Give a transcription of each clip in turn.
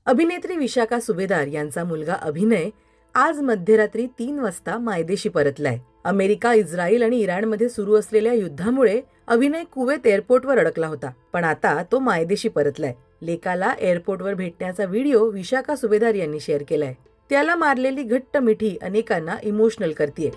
अभिनेत्री विशाखा सुभेदार यांचा मुलगा अभिनय आज मध्यरात्री 3 वाजता मायदेशी परतलाय. अमेरिका, इस्रायल आणि इराणमध्ये सुरू असलेल्या युद्धामुळे अभिनय कुवेत एअरपोर्टवर अडकला होता, पण आता तो मायदेशी परतलाय. लेकाला एअरपोर्टवर भेटण्याचा व्हिडिओ विशाखा सुभेदार यांनी शेअर केलाय. त्याला मारलेली घट्ट मिठी अनेकांना इमोशनल करतीये.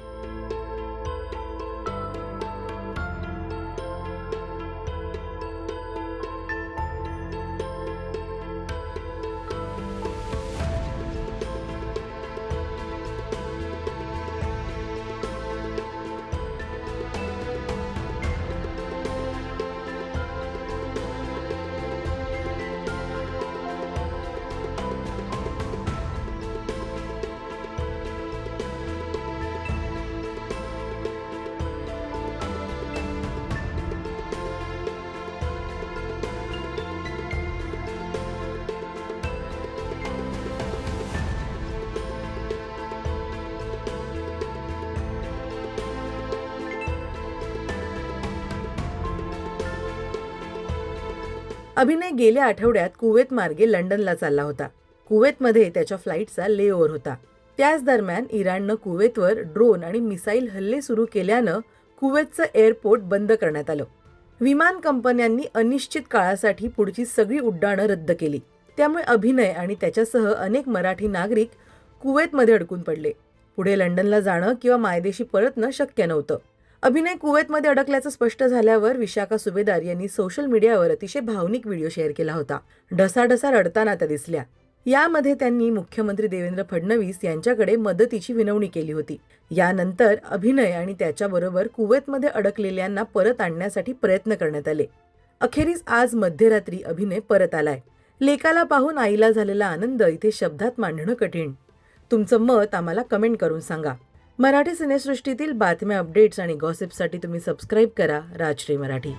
अभिनय गेल्या आठवड्यात कुवेत मार्गे लंडनला चालला होता. कुवेतमध्ये त्याच्या फ्लाईटचा लेओव्हर होता. त्याच दरम्यान इराणनं कुवेतवर ड्रोन आणि मिसाईल हल्ले सुरू केल्यानं कुवेतचं एअरपोर्ट बंद करण्यात आलं. विमान कंपन्यांनी अनिश्चित काळासाठी पुढची सगळी उड्डाणं रद्द केली. त्यामुळे अभिनय आणि त्याच्यासह अनेक मराठी नागरिक कुवेतमध्ये अडकून पडले. पुढे लंडनला जाणं किंवा मायदेशी परतणं शक्य नव्हतं. अभिनय कुवेतमध्ये अडकल्याचं स्पष्ट झाल्यावर विशाखा सुभेदार यांनी सोशल मीडियावर अतिशय भावनिक व्हिडिओ शेअर केला होता. ढसाढसा रडताना त्या दिसल्या. यामध्ये त्यांनी मुख्यमंत्री देवेंद्र फडणवीस यांच्याकडे मदतीची विनवणी केली होती. यानंतर अभिनय आणि त्याच्याबरोबर कुवेतमध्ये अडकलेल्यांना परत आणण्यासाठी प्रयत्न करण्यात आले. अखेरीस आज मध्यरात्री अभिनय परत आलाय. लेकाला पाहून आईला झालेला आनंद इथे शब्दात मांडणं कठीण. तुमचं मत आम्हाला कमेंट करून सांगा. मराठी सिनेसृष्टीतील बातम्या, अपडेट्स आणि गॉसिपसाठी तुम्ही सबस्क्राईब करा राजश्री मराठी.